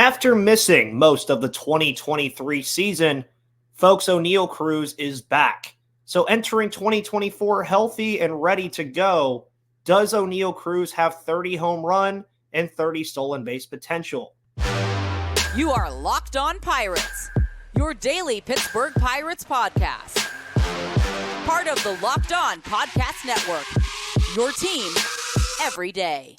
after missing most of the 2023 season, folks, Oneil Cruz is back. So entering 2024 healthy and ready to go, does Oneil Cruz have 30 home run and 30 stolen base potential? You are Locked On Pirates, your daily Pittsburgh Pirates podcast. Part of the Locked On Podcast Network, your team every day.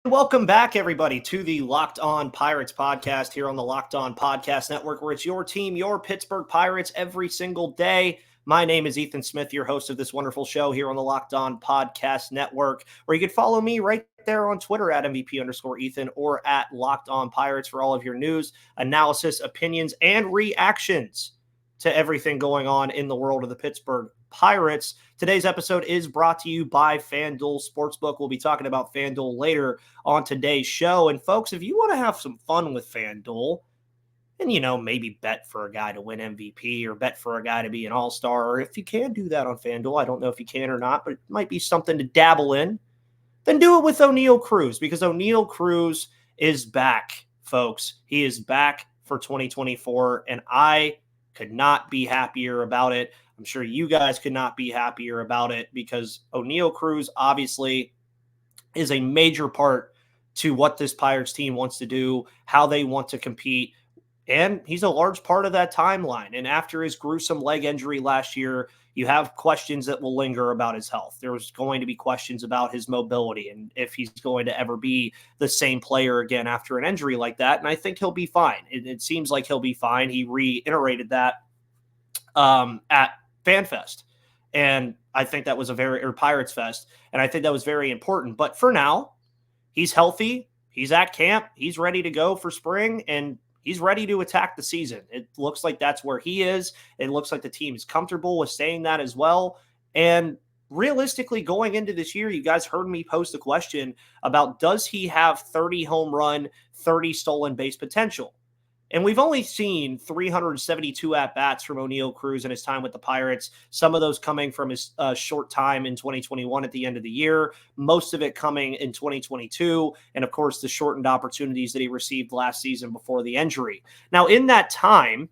Welcome back, everybody, to the Locked On Pirates podcast here on the Locked On Podcast Network, where it's your team, your Pittsburgh Pirates, every single day. My name is Ethan Smith, your host of this wonderful show here on the Locked On Podcast Network, where you can follow me right there on Twitter at MVP_Ethan or at Locked On Pirates for all of your news, analysis, opinions, and reactions to everything going on in the world of the Pittsburgh Pirates. Today's episode is brought to you by FanDuel Sportsbook. We'll be talking about FanDuel later on today's show. And folks, if you want to have some fun with FanDuel and, maybe bet for a guy to win MVP or bet for a guy to be an all-star, or if you can do that on FanDuel, I don't know if you can or not, but it might be something to dabble in, then do it with Oneil Cruz, because Oneil Cruz is back, folks. He is back for 2024, and I could not be happier about it. I'm sure you guys could not be happier about it, because Oneil Cruz obviously is a major part to what this Pirates team wants to do, how they want to compete, and he's a large part of that timeline. And after his gruesome leg injury last year, you have questions that will linger about his health. There's going to be questions about his mobility and if he's going to ever be the same player again after an injury like that. And I think he'll be fine. It seems like he'll be fine. He reiterated that at FanFest. And I think that was Pirates Fest. And I think that was very important. But for now, he's healthy. He's at camp. He's ready to go for spring. And he's ready to attack the season. It looks like that's where he is. It looks like the team is comfortable with saying that as well. And realistically, going into this year, you guys heard me post a question about, does he have 30 home run, 30 stolen base potential? And we've only seen 372 at-bats from Oneil Cruz in his time with the Pirates, some of those coming from his short time in 2021 at the end of the year, most of it coming in 2022, and of course the shortened opportunities that he received last season before the injury. Now, in that time,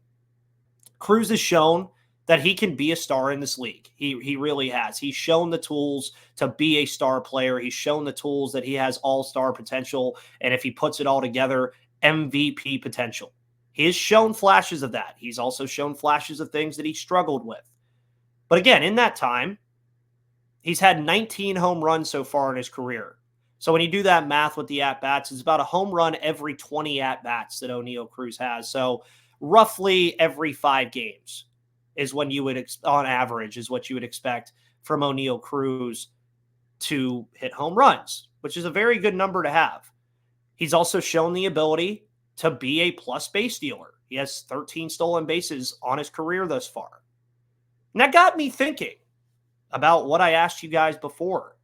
Cruz has shown that he can be a star in this league. He really has. He's shown the tools to be a star player. He's shown the tools that he has all-star potential, and if he puts it all together, MVP potential. He has shown flashes of that. He's also shown flashes of things that he struggled with. But again, in that time, he's had 19 home runs so far in his career. So when you do that math with the at-bats, it's about a home run every 20 at-bats that Oneil Cruz has. So roughly every 5 games is when you would, on average, is what you would expect from Oneil Cruz to hit home runs, which is a very good number to have. He's also shown the ability to be a plus base stealer. He has 13 stolen bases on his career thus far. And that got me thinking about what I asked you guys before.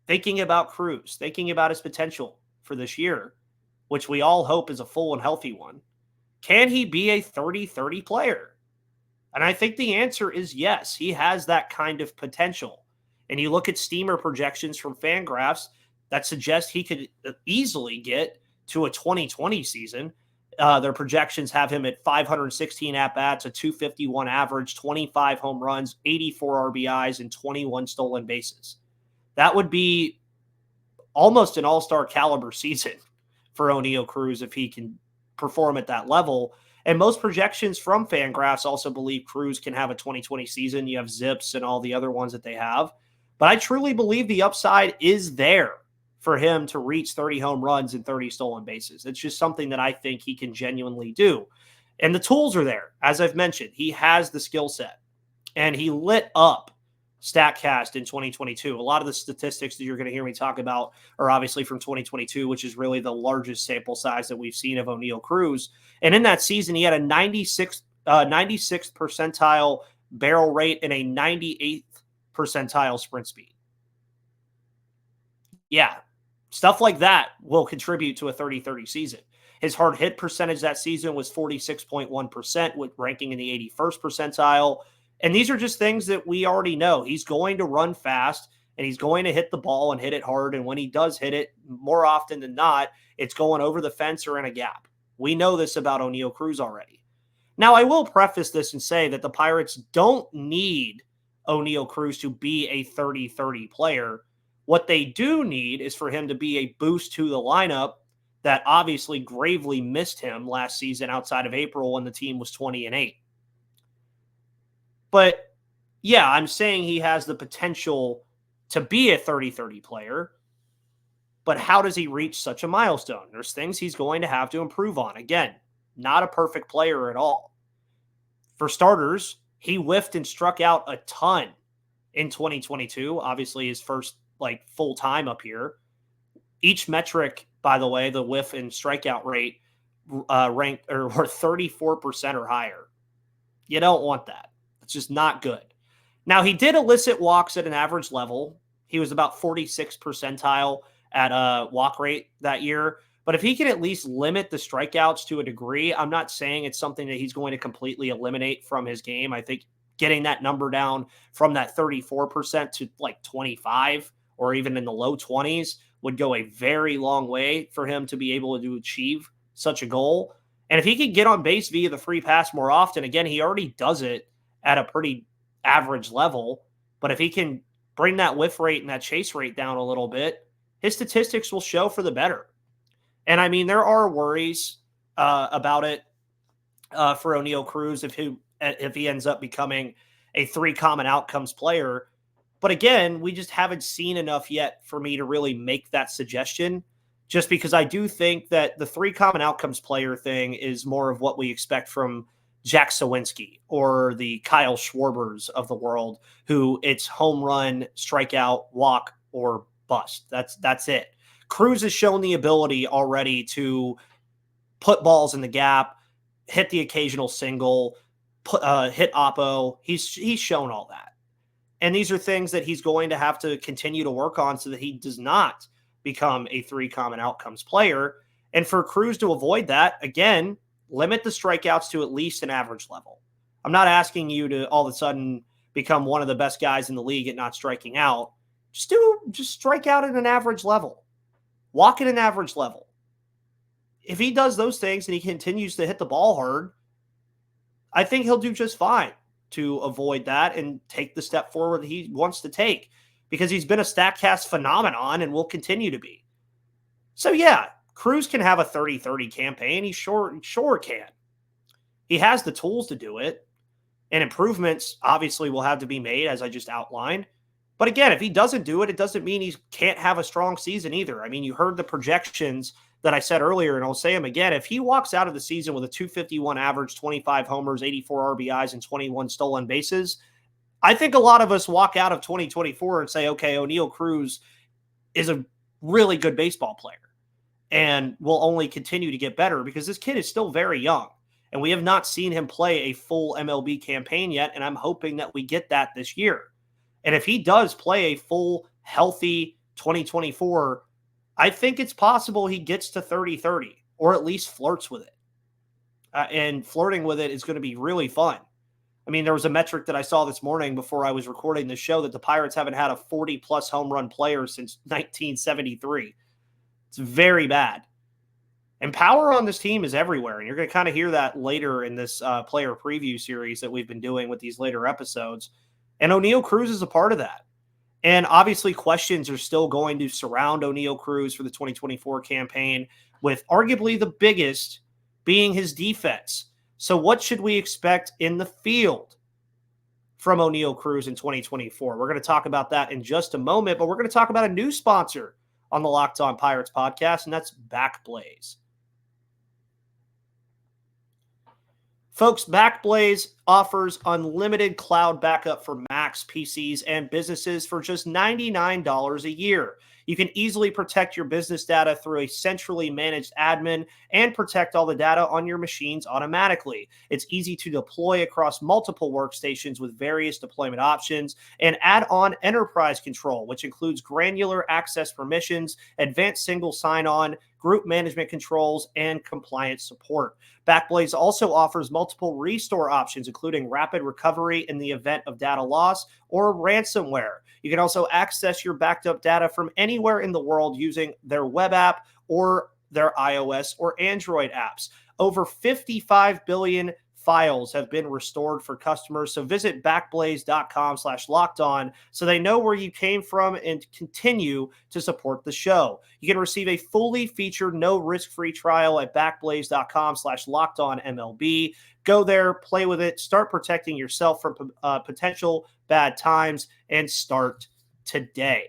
Thinking about Cruz, thinking about his potential for this year, which we all hope is a full and healthy one. Can he be a 30-30 player? And I think the answer is yes. He has that kind of potential. And you look at steamer projections from FanGraphs that suggest he could easily get to a 2020 season. Their projections have him at 516 at-bats, a 251 average, 25 home runs, 84 RBIs, and 21 stolen bases. That would be almost an all-star caliber season for Oneil Cruz if he can perform at that level. And most projections from FanGraphs also believe Cruz can have a 2020 season. You have Zips and all the other ones that they have. But I truly believe the upside is there for him to reach 30 home runs and 30 stolen bases. It's just something that I think he can genuinely do. And the tools are there. As I've mentioned, he has the skill set. And he lit up StatCast in 2022. A lot of the statistics that you're going to hear me talk about are obviously from 2022, which is really the largest sample size that we've seen of Oneil Cruz. And in that season, he had a 96th percentile barrel rate and a 98th percentile sprint speed. Yeah. Stuff like that will contribute to a 30-30 season. His hard hit percentage that season was 46.1%, with ranking in the 81st percentile. And these are just things that we already know. He's going to run fast, and he's going to hit the ball and hit it hard. And when he does hit it, more often than not, it's going over the fence or in a gap. We know this about Oneil Cruz already. Now, I will preface this and say that the Pirates don't need Oneil Cruz to be a 30-30 player. What they do need is for him to be a boost to the lineup that obviously gravely missed him last season outside of April when the team was 20-8. But yeah, I'm saying he has the potential to be a 30-30 player. But how does he reach such a milestone? There's things he's going to have to improve on. Again, not a perfect player at all. For starters, he whiffed and struck out a ton in 2022. Obviously, his first full time up here. Each metric, by the way, the whiff and strikeout rate ranked or were 34% or higher. You don't want that. It's just not good. Now, he did elicit walks at an average level. He was about 46th percentile at walk rate that year. But if he can at least limit the strikeouts to a degree, I'm not saying it's something that he's going to completely eliminate from his game. I think getting that number down from that 34% to 25 or even in the low 20s would go a very long way for him to be able to achieve such a goal. And if he could get on base via the free pass more often, again, he already does it at a pretty average level. But if he can bring that whiff rate and that chase rate down a little bit, his statistics will show for the better. And I mean, there are worries about it for Oneil Cruz if he ends up becoming a 3 common outcomes player. But again, we just haven't seen enough yet for me to really make that suggestion, just because I do think that the 3 common outcomes player thing is more of what we expect from Jack Sawinski or the Kyle Schwarbers of the world, who it's home run, strikeout, walk, or bust. That's it. Cruz has shown the ability already to put balls in the gap, hit the occasional single, hit oppo. He's shown all that. And these are things that he's going to have to continue to work on so that he does not become a 3 common outcomes player. And for Cruz to avoid that, again, limit the strikeouts to at least an average level. I'm not asking you to all of a sudden become one of the best guys in the league at not striking out. Just strike out at an average level. Walk at an average level. If he does those things and he continues to hit the ball hard, I think he'll do just fine to avoid that and take the step forward that he wants to take, because he's been a StatCast phenomenon and will continue to be. So yeah, Cruz can have a 30-30 campaign. He sure can. He has the tools to do it, and improvements obviously will have to be made, as I just outlined. But again, if he doesn't do it, it doesn't mean he can't have a strong season either. I mean, you heard the projections that I said earlier, and I'll say them again. If he walks out of the season with a 251 average, 25 homers, 84 RBIs, and 21 stolen bases, I think a lot of us walk out of 2024 and say, okay, Oneil Cruz is a really good baseball player and will only continue to get better, because this kid is still very young. And we have not seen him play a full MLB campaign yet, and I'm hoping that we get that this year. And if he does play a full, healthy 2024, I think it's possible he gets to 30-30 or at least flirts with it. And flirting with it is going to be really fun. I mean, there was a metric that I saw this morning before I was recording the show that the Pirates haven't had a 40-plus home run player since 1973. It's very bad. And power on this team is everywhere. And you're going to kind of hear that later in this player preview series that we've been doing with these later episodes. And Oneil Cruz is a part of that. And obviously questions are still going to surround Oneil Cruz for the 2024 campaign, with arguably the biggest being his defense. So what should we expect in the field from Oneil Cruz in 2024? We're going to talk about that in just a moment, but we're going to talk about a new sponsor on the Locked On Pirates podcast, and that's BackBlaze. Folks, BackBlaze offers unlimited cloud backup for Macs, PCs, and businesses for just $99 a year. You can easily protect your business data through a centrally managed admin and protect all the data on your machines automatically. It's easy to deploy across multiple workstations with various deployment options, and add on enterprise control, which includes granular access permissions, advanced single sign-on, group management controls, and compliance support. BackBlaze also offers multiple restore options, including rapid recovery in the event of data loss or ransomware. You can also access your backed up data from anywhere in the world using their web app or their iOS or Android apps. Over 55 billion files have been restored for customers. So visit backblaze.com/lockedon so they know where you came from and continue to support the show. You can receive a fully featured, no risk-free trial at backblaze.com/lockedonmlb. Go there, play with it, start protecting yourself from potential bad times, and start today.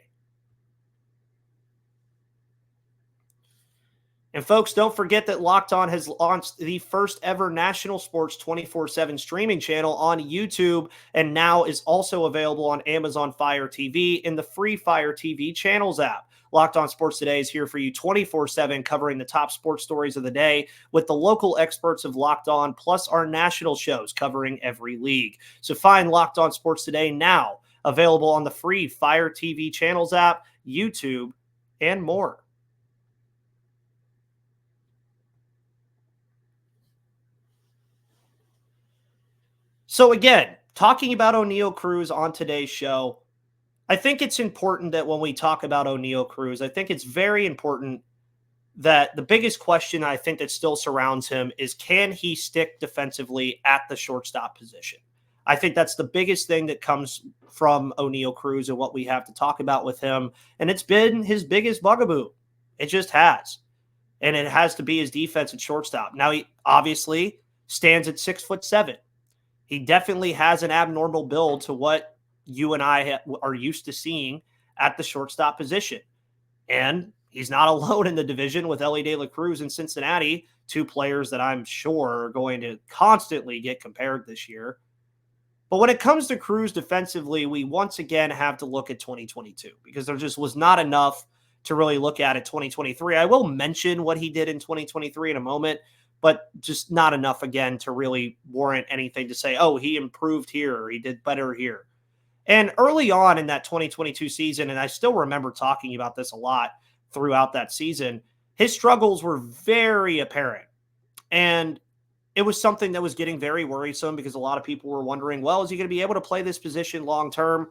And folks, don't forget that Locked On has launched the first ever national sports 24/7 streaming channel on YouTube, and now is also available on Amazon Fire TV in the free Fire TV channels app. Locked On Sports Today is here for you 24/7, covering the top sports stories of the day with the local experts of Locked On, plus our national shows covering every league. So find Locked On Sports Today now, available on the free Fire TV channels app, YouTube, and more. So again, talking about Oneil Cruz on today's show, I think it's important that when we talk about Oneil Cruz, I think it's very important that the biggest question I think that still surrounds him is, can he stick defensively at the shortstop position? I think that's the biggest thing that comes from Oneil Cruz and what we have to talk about with him. And it's been his biggest bugaboo. It just has. And it has to be his defense at shortstop. Now, he obviously stands at 6'7". He definitely has an abnormal build to what you and I are used to seeing at the shortstop position. And he's not alone in the division with Elly De La Cruz in Cincinnati, two players that I'm sure are going to constantly get compared this year. But when it comes to Cruz defensively, we once again have to look at 2022 because there just was not enough to really look at 2023. I will mention what he did in 2023 in a moment, but just not enough, again, to really warrant anything to say, oh, he improved here or he did better here. And early on in that 2022 season, and I still remember talking about this a lot throughout that season, his struggles were very apparent. And it was something that was getting very worrisome because a lot of people were wondering, well, is he going to be able to play this position long term?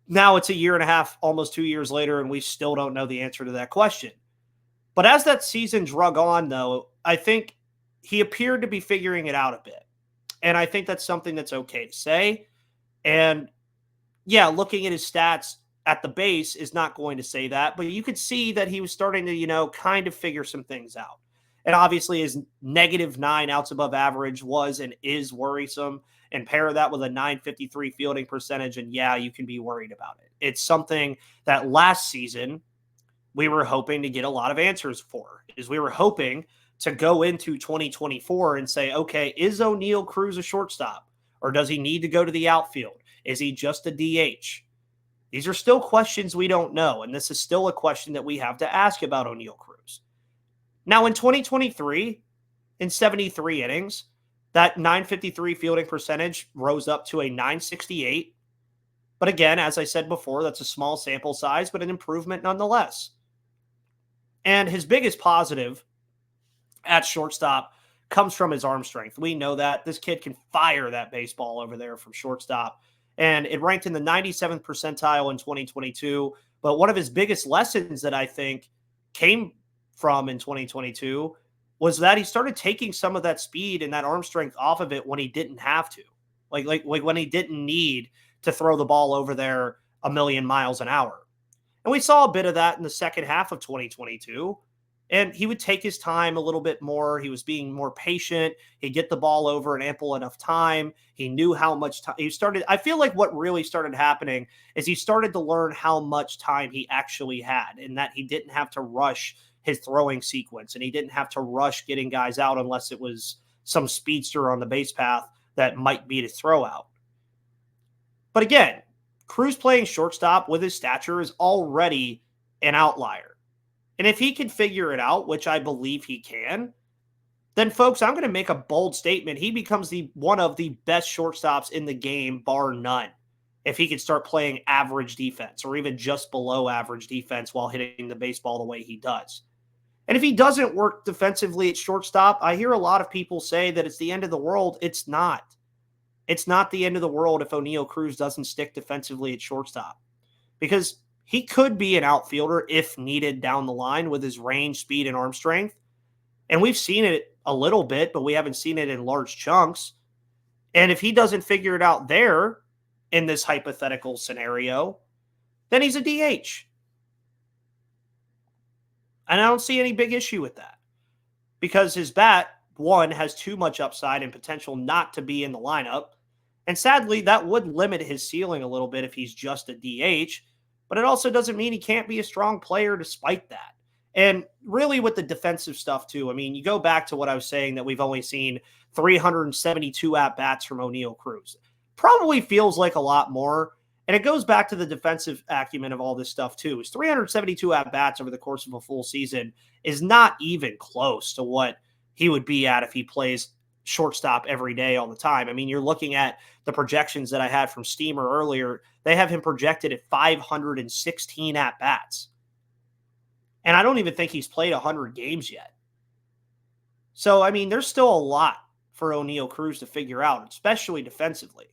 Now it's a year and a half, almost 2 years later, and we still don't know the answer to that question. But as that season drug on, though, I think he appeared to be figuring it out a bit. And I think that's something that's okay to say. And yeah, looking at his stats at the base is not going to say that, but you could see that he was starting to, kind of figure some things out. And obviously his -9 outs above average was and is worrisome. And pair that with a .953 fielding percentage, and yeah, you can be worried about it. It's something that last season we were hoping to get a lot of answers for, is we were hoping to go into 2024 and say, okay, is Oneil Cruz a shortstop, or does he need to go to the outfield? Is he just a DH? These are still questions we don't know, and this is still a question that we have to ask about Oneil Cruz. Now, in 2023, in 73 innings, that .953 fielding percentage rose up to a .968. But again, as I said before, that's a small sample size, but an improvement nonetheless. And his biggest positive at shortstop comes from his arm strength. We know that this kid can fire that baseball over there from shortstop. And it ranked in the 97th percentile in 2022. But one of his biggest lessons that I think came from in 2022 was that he started taking some of that speed and that arm strength off of it when he didn't have to. Like when he didn't need to throw the ball over there a million miles an hour. And we saw a bit of that in the second half of 2022. And he would take his time a little bit more. He was being more patient. He'd get the ball over in ample enough time. He knew how much time he started. I feel like what really started happening is he started to learn how much time he actually had, and that he didn't have to rush his throwing sequence, and he didn't have to rush getting guys out unless it was some speedster on the base path that might be to throw out. But again, Cruz playing shortstop with his stature is already an outlier. And if he can figure it out, which I believe he can, then folks, I'm going to make a bold statement. He becomes one of the best shortstops in the game, bar none. If he can start playing average defense or even just below average defense while hitting the baseball the way he does. And if he doesn't work defensively at shortstop, I hear a lot of people say that it's the end of the world. It's not. It's not the end of the world if Oneil Cruz doesn't stick defensively at shortstop, because he could be an outfielder if needed down the line with his range, speed, and arm strength. And we've seen it a little bit, but we haven't seen it in large chunks. And if he doesn't figure it out there in this hypothetical scenario, then he's a DH. And I don't see any big issue with that, because his bat, one, has too much upside and potential not to be in the lineup. And sadly, that would limit his ceiling a little bit if he's just a DH. But it also doesn't mean he can't be a strong player despite that. And really with the defensive stuff too, I mean, you go back to what I was saying, that we've only seen 372 at-bats from Oneil Cruz. Probably feels like a lot more. And it goes back to the defensive acumen of all this stuff too. His 372 at-bats over the course of a full season is not even close to what he would be at if he plays shortstop every day all the time. I mean, you're looking at the projections that I had from Steamer earlier. They have him projected at 516 at-bats. And I don't even think he's played 100 games yet. So, I mean, there's still a lot for Oneil Cruz to figure out, especially defensively.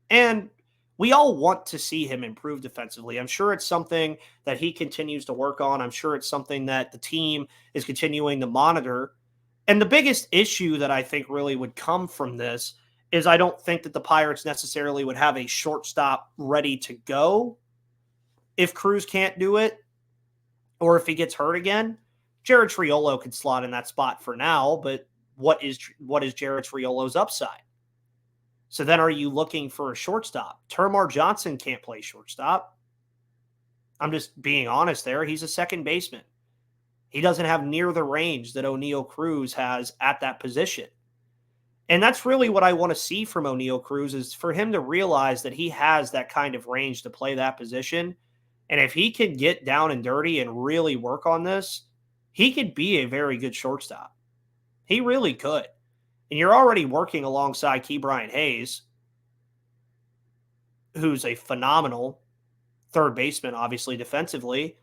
And we all want to see him improve defensively. I'm sure it's something that he continues to work on. I'm sure it's something that the team is continuing to monitor. And the biggest issue that I think really would come from this is I don't think that the Pirates necessarily would have a shortstop ready to go if Cruz can't do it, or if he gets hurt again. Jared Triolo could slot in that spot for now, but what is Jared Triolo's upside? So then are you looking for a shortstop? Termar Johnson can't play shortstop. I'm just being honest there. He's a second baseman. He doesn't have near the range that Oneil Cruz has at that position. And that's really what I want to see from Oneil Cruz, is for him to realize that he has that kind of range to play that position. And if he can get down and dirty and really work on this, he could be a very good shortstop. He really could. And you're already working alongside Cruz Hayes, who's a phenomenal third baseman, obviously, defensively.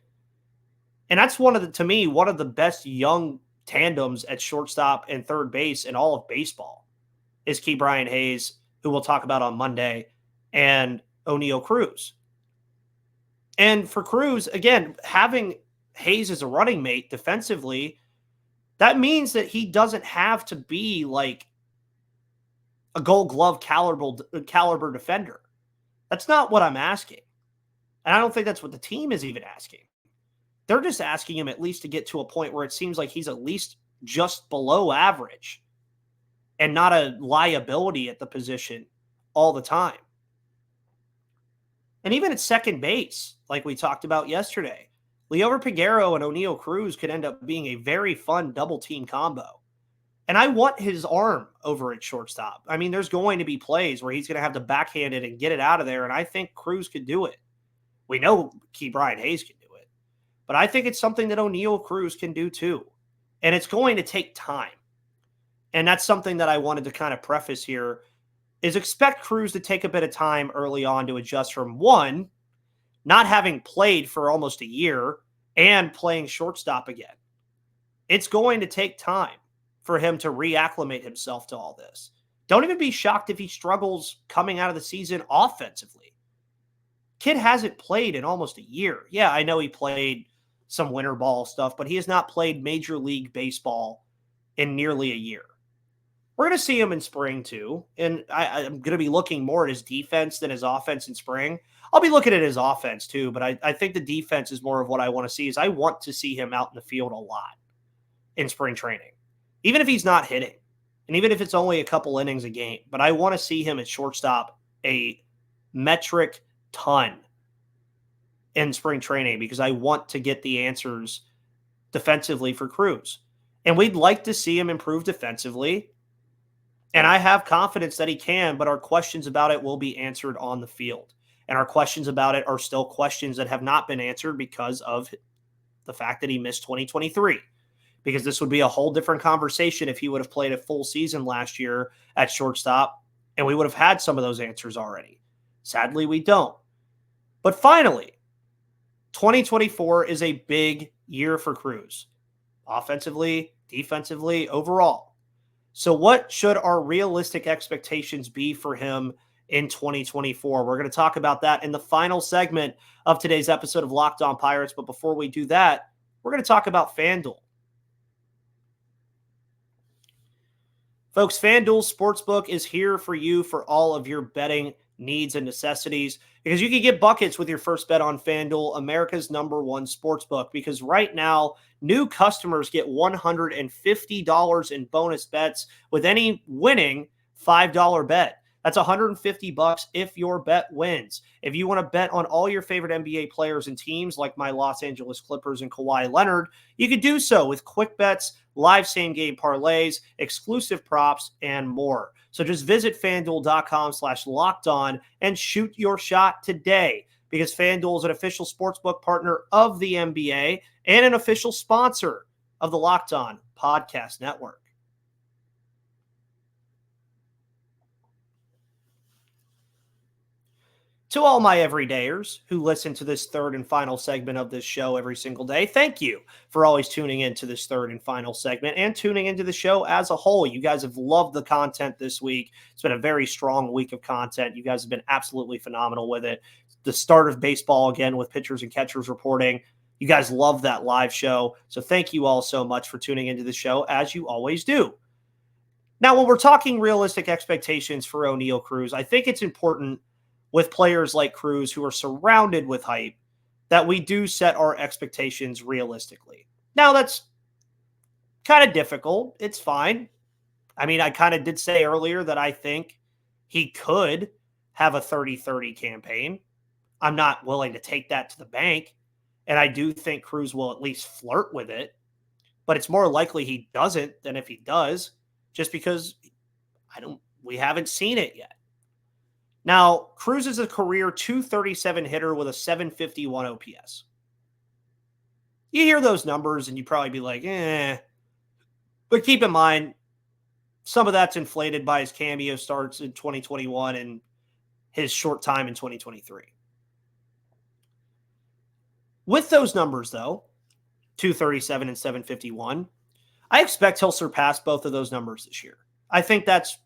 And that's to me, one of the best young tandems at shortstop and third base in all of baseball is Cruz Hayes, who we'll talk about on Monday, and Oneil Cruz. And for Cruz, again, having Hayes as a running mate defensively, that means that he doesn't have to be like a Gold Glove caliber defender. That's not what I'm asking. And I don't think that's what the team is even asking. They're just asking him at least to get to a point where it seems like he's at least just below average and not a liability at the position all the time. And even at second base, like we talked about yesterday, Liover Peguero and Oneil Cruz could end up being a very fun double-team combo. And I want his arm over at shortstop. I mean, there's going to be plays where he's going to have to backhand it and get it out of there, and I think Cruz could do it. We know Cruz Hayes can do it. But I think it's something that Oneil Cruz can do too. And it's going to take time. And that's something that I wanted to kind of preface here, is expect Cruz to take a bit of time early on to adjust from, one, not having played for almost a year and playing shortstop again. It's going to take time for him to reacclimate himself to all this. Don't even be shocked if he struggles coming out of the season offensively. Kid hasn't played in almost a year. Yeah, I know he played some winter ball stuff, but he has not played Major League Baseball in nearly a year. We're going to see him in spring too, and I'm going to be looking more at his defense than his offense in spring. I'll be looking at his offense too, but I think the defense is more of what I want to see. Is I want to see him out in the field a lot in spring training, even if he's not hitting, and even if it's only a couple innings a game. But I want to see him at shortstop a metric ton in spring training, because I want to get the answers defensively for Cruz. And we'd like to see him improve defensively. And I have confidence that he can, but our questions about it will be answered on the field. And our questions about it are still questions that have not been answered because of the fact that he missed 2023. Because this would be a whole different conversation if he would have played a full season last year at shortstop, and we would have had some of those answers already. Sadly, we don't. But finally, 2024 is a big year for Cruz, offensively, defensively, overall. So what should our realistic expectations be for him in 2024? We're going to talk about that in the final segment of today's episode of Locked On Pirates. But before we do that, we're going to talk about FanDuel. Folks, FanDuel Sportsbook is here for you for all of your betting needs and necessities, because you can get buckets with your first bet on FanDuel, America's #1 sportsbook, because right now, new customers get $150 in bonus bets with any winning $5 bet. That's $150 if your bet wins. If you want to bet on all your favorite NBA players and teams like my Los Angeles Clippers and Kawhi Leonard, you could do so with quick bets, live same-game parlays, exclusive props, and more. So just visit FanDuel.com/lockedon and shoot your shot today, because FanDuel is an official sportsbook partner of the NBA and an official sponsor of the Locked On Podcast Network. To all my everydayers who listen to this third and final segment of this show every single day, thank you for always tuning into this third and final segment and tuning into the show as a whole. You guys have loved the content this week. It's been a very strong week of content. You guys have been absolutely phenomenal with it. The start of baseball again with pitchers and catchers reporting. You guys love that live show. So thank you all so much for tuning into the show, as you always do. Now, when we're talking realistic expectations for Oneil Cruz, I think it's important with players like Cruz who are surrounded with hype that we do set our expectations realistically. Now, that's kind of difficult. It's fine. I mean, I kind of did say earlier that I think he could have a 30-30 campaign. I'm not willing to take that to the bank, and I do think Cruz will at least flirt with it, but it's more likely he doesn't than if he does, just because we haven't seen it yet. Now, Cruz is a career .237 hitter with a .751 OPS. You hear those numbers and you probably be like, But keep in mind, some of that's inflated by his cameo starts in 2021 and his short time in 2023. With those numbers, though, .237 and .751, I expect he'll surpass both of those numbers this year. I think that's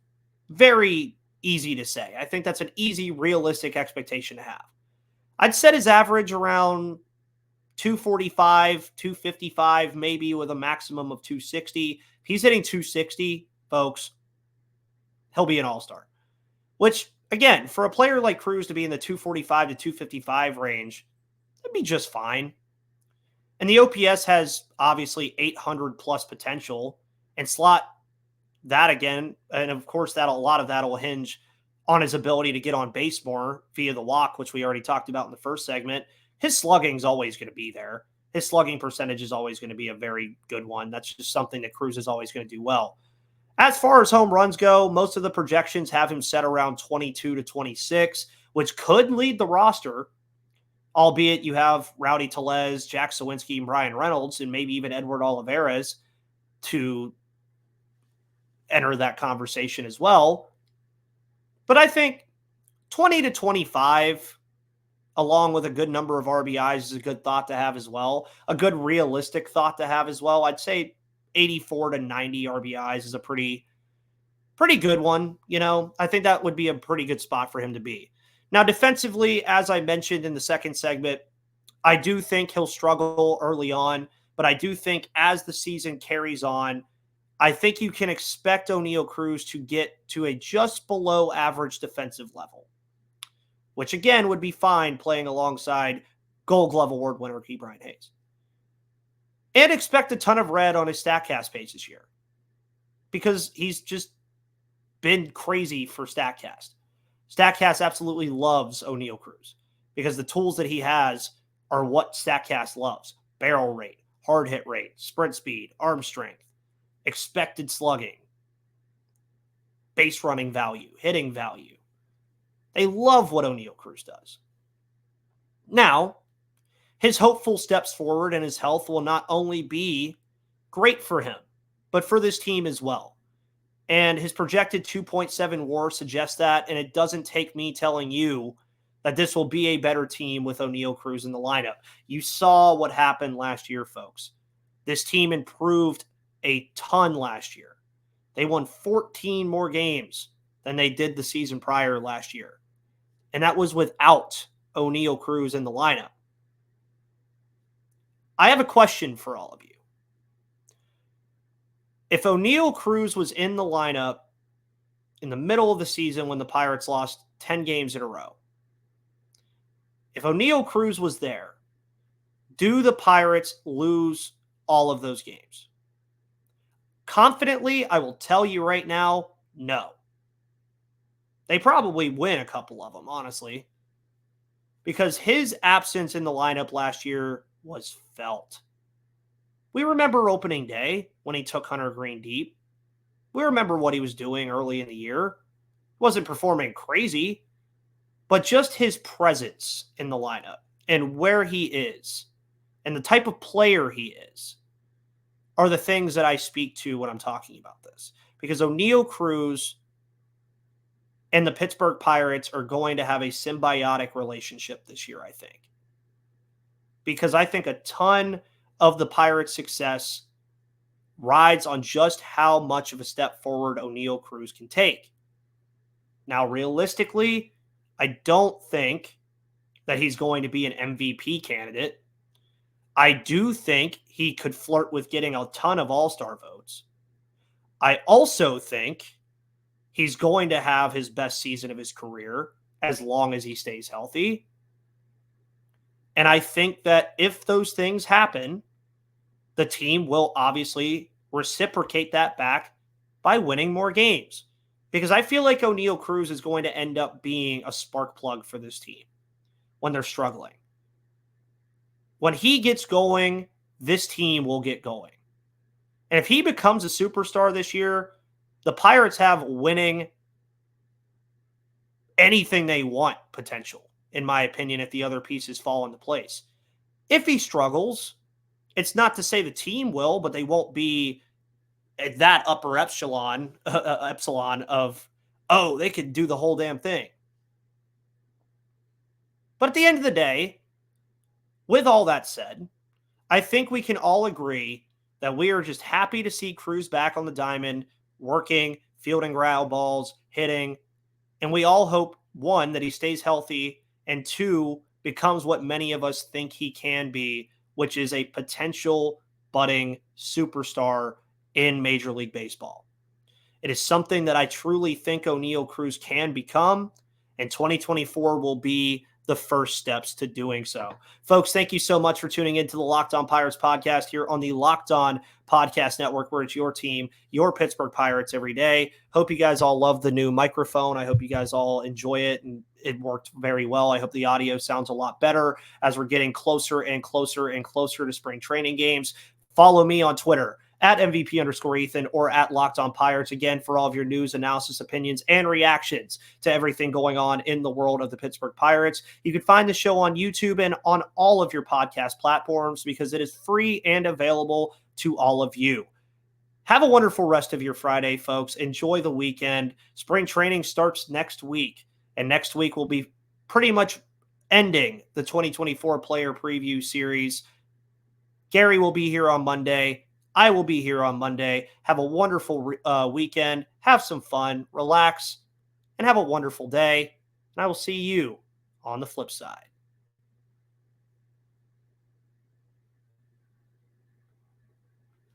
very easy to say. I think that's an easy, realistic expectation to have. I'd set his average around 245, 255, maybe with a maximum of 260. If he's hitting 260, folks, he'll be an all-star. Which, again, for a player like Cruz to be in the 245 to 255 range, that'd be just fine. And the OPS has obviously 800 plus potential, and slot that again, and of course a lot of that will hinge on his ability to get on base more via the walk, which we already talked about in the first segment. His slugging is always going to be there. His slugging percentage is always going to be a very good one. That's just something that Cruz is always going to do well. As far as home runs go, most of the projections have him set around 22 to 26, which could lead the roster, albeit you have Rowdy Tellez, Jack Sawinski, and Brian Reynolds, and maybe even Edward Olivares to enter that conversation as well. But I think 20 to 25, along with a good number of RBIs, is a good thought to have as well. A good realistic thought to have as well. I'd say 84 to 90 RBIs is a pretty good one. You know, I think that would be a pretty good spot for him to be. Now, defensively, as I mentioned in the second segment, I do think he'll struggle early on, but I do think as the season carries on, I think you can expect Oneil Cruz to get to a just below average defensive level, which again would be fine playing alongside Gold Glove Award winner Cruz Hayes. And expect a ton of red on his StatCast page this year, because he's just been crazy for StatCast. StatCast absolutely loves Oneil Cruz because the tools that he has are what StatCast loves: barrel rate, hard hit rate, sprint speed, arm strength, expected slugging, base running value, hitting value. They love what Oneil Cruz does. Now, his hopeful steps forward and his health will not only be great for him, but for this team as well. And his projected 2.7 WAR suggests that, and it doesn't take me telling you that this will be a better team with Oneil Cruz in the lineup. You saw what happened last year, folks. This team improved a ton last year. They won 14 more games than they did the season prior last year. And that was without Oneil Cruz in the lineup. I have a question for all of you. If Oneil Cruz was in the lineup in the middle of the season when the Pirates lost 10 games in a row, if Oneil Cruz was there, do the Pirates lose all of those games? Confidently, I will tell you right now, no. They probably win a couple of them, honestly, because his absence in the lineup last year was felt. We remember opening day when he took Hunter Green deep. We remember what he was doing early in the year. Wasn't performing crazy, but just his presence in the lineup and where he is and the type of player he is are the things that I speak to when I'm talking about this. Because Oneil Cruz and the Pittsburgh Pirates are going to have a symbiotic relationship this year, I think. Because I think a ton of the Pirates' success rides on just how much of a step forward Oneil Cruz can take. Now, realistically, I don't think that he's going to be an MVP candidate. I do think he could flirt with getting a ton of all-star votes. I also think he's going to have his best season of his career as long as he stays healthy. And I think that if those things happen, the team will obviously reciprocate that back by winning more games. Because I feel like Oneil Cruz is going to end up being a spark plug for this team when they're struggling. When he gets going, this team will get going. And if he becomes a superstar this year, the Pirates have winning anything they want potential, in my opinion, if the other pieces fall into place. If he struggles, it's not to say the team will, but they won't be at that upper epsilon of, oh, they could do the whole damn thing. But at the end of the day, with all that said, I think we can all agree that we are just happy to see Cruz back on the diamond, working, fielding ground balls, hitting. And we all hope, one, that he stays healthy, and two, becomes what many of us think he can be, which is a potential budding superstar in Major League Baseball. It is something that I truly think Oneil Cruz can become, and 2024 will be the first steps to doing so. Folks, thank you so much for tuning into the Locked On Pirates podcast here on the Locked On Podcast Network, where it's your team, your Pittsburgh Pirates every day. Hope you guys all love the new microphone. I hope you guys all enjoy it, and it worked very well. I hope the audio sounds a lot better as we're getting closer and closer and closer to spring training games. Follow me on Twitter at MVP_Ethan or at Locked On Pirates, again, for all of your news, analysis, opinions, and reactions to everything going on in the world of the Pittsburgh Pirates. You can find the show on YouTube and on all of your podcast platforms because it is free and available to all of you. Have a wonderful rest of your Friday, folks. Enjoy the weekend. Spring training starts next week, and next week will be pretty much ending the 2024 player preview series. Gary will be here on Monday. I will be here on Monday. Have a wonderful weekend. Have some fun, relax, and have a wonderful day. And I will see you on the flip side.